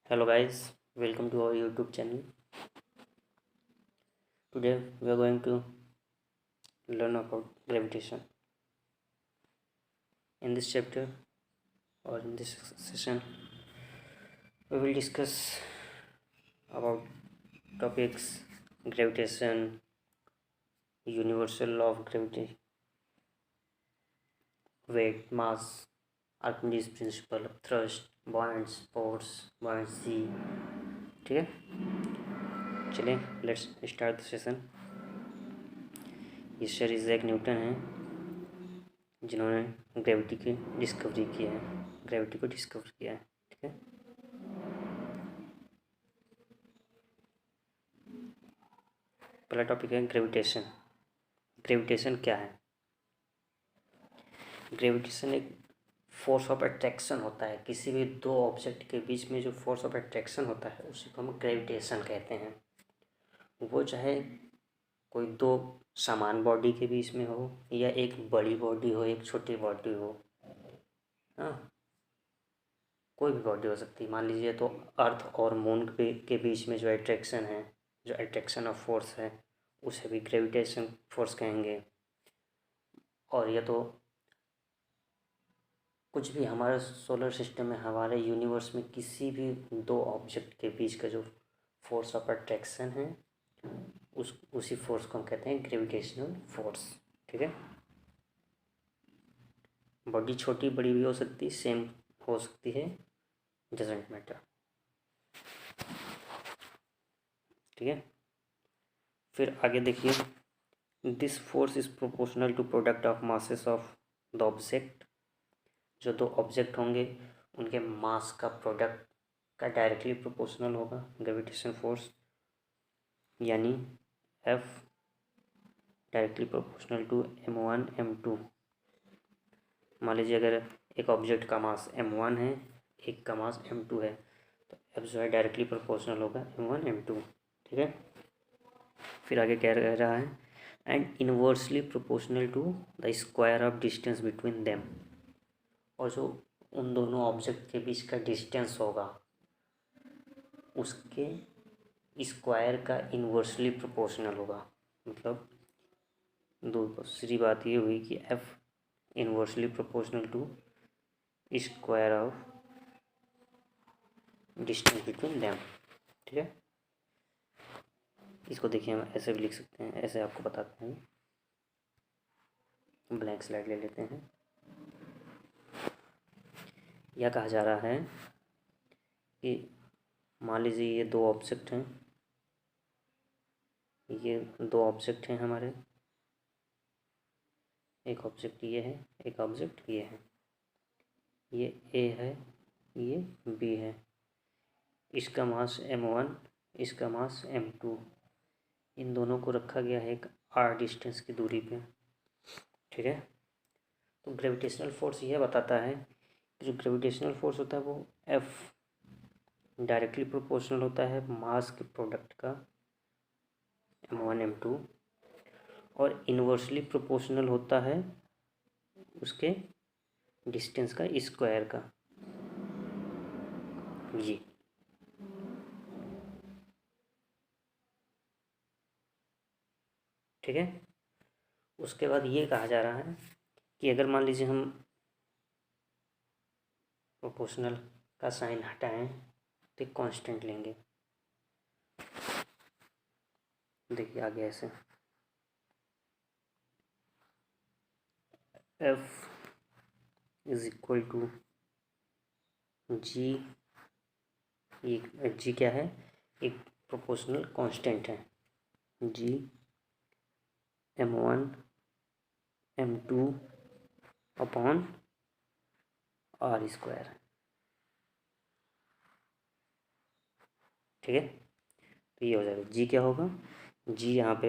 Hello guys, welcome to our YouTube channel. Today we are going to learn about gravitation. In this chapter or in this session, we will discuss about topics gravitation, universal law of gravity, weight, mass, Archimedes principle, thrust, buoyancy, force, buoyancy. ठीक है, चलिए let's start the session. ये sir इज़ैक Newton हैं जिन्होंने gravity की discovery की है, gravity को डिस्कवर किया है. ठीक है, पहला टॉपिक है ग्रेविटेशन. ग्रेविटेशन क्या है? ग्रेविटेशन एक फोर्स ऑफ अट्रैक्शन होता है. किसी भी दो ऑब्जेक्ट के बीच में जो फोर्स ऑफ अट्रैक्शन होता है उसी को हम ग्रेविटेशन कहते हैं. वो चाहे कोई दो समान बॉडी के बीच में हो या एक बड़ी बॉडी हो एक छोटी बॉडी हो. हाँ, कोई भी बॉडी हो सकती है. मान लीजिए तो अर्थ और मून के बीच में जो अट्रैक्शन है, जो अट्रैक्शन ऑफ फोर्स है, उसे भी ग्रेविटेशन फोर्स कहेंगे. और या तो कुछ भी हमारे सोलर सिस्टम में, हमारे यूनिवर्स में किसी भी दो ऑब्जेक्ट के बीच का जो फोर्स ऑफ अट्रैक्शन है उसी फोर्स को हम कहते हैं ग्रेविटेशनल फोर्स. ठीक है, बॉडी छोटी बड़ी भी हो सकती है, सेम हो सकती है, डजंट मैटर. ठीक है, फिर आगे देखिए. This force is proportional to product of masses of the object. जो दो ऑब्जेक्ट होंगे उनके मास का प्रोडक्ट का डायरेक्टली प्रोपोर्शनल होगा ग्रेविटेशन फोर्स, यानी F directly proportional to m1 m2. मान लीजिए अगर एक ऑब्जेक्ट का मास m1 है, एक का मास m2 है, तो F जो है डायरेक्टली प्रोपोर्शनल होगा m1 m2. ठीक है, फिर आगे क्या कह रहा है? And inversely proportional to the square of distance between them. और जो उन दोनों ऑब्जेक्ट के बीच का डिस्टेंस होगा उसके स्क्वायर का इनवर्सली प्रोपोर्शनल होगा. मतलब दूसरी बात ये हुई कि F inversely proportional to square of distance between them. ठीक है, इसको देखिए हम ऐसे भी लिख सकते हैं. ऐसे आपको बताते हैं, ब्लैंक स्लाइड ले लेते हैं. यह कहा जा रहा है कि मान लीजिए ये दो ऑब्जेक्ट हैं, ये दो ऑब्जेक्ट हैं हमारे. एक ऑब्जेक्ट ये है, एक ऑब्जेक्ट ये है. ये A है, ये B है. इसका मास m1, इसका मास m2. इन दोनों को रखा गया है एक r डिस्टेंस की दूरी पे. ठीक है, तो ग्रेविटेशनल फोर्स यह बताता है कि जो ग्रेविटेशनल फोर्स होता है वो F डायरेक्टली प्रोपोर्शनल होता है मास के प्रोडक्ट का m1 m2 और इनवर्सली प्रोपोर्शनल होता है उसके डिस्टेंस का स्क्वायर का. ये ठीक है. उसके बाद ये कहा जा रहा है कि अगर मान लीजिए हम प्रोपोर्शनल का साइन हटाएं तो एक कांस्टेंट लेंगे. देखिए आगे ऐसे F is equal to G. G क्या है? एक प्रोपोर्शनल कांस्टेंट है. G m1 m2 upon r square. ठीक है, तो ये हो जाएगा. G क्या होगा? G यहाँ पे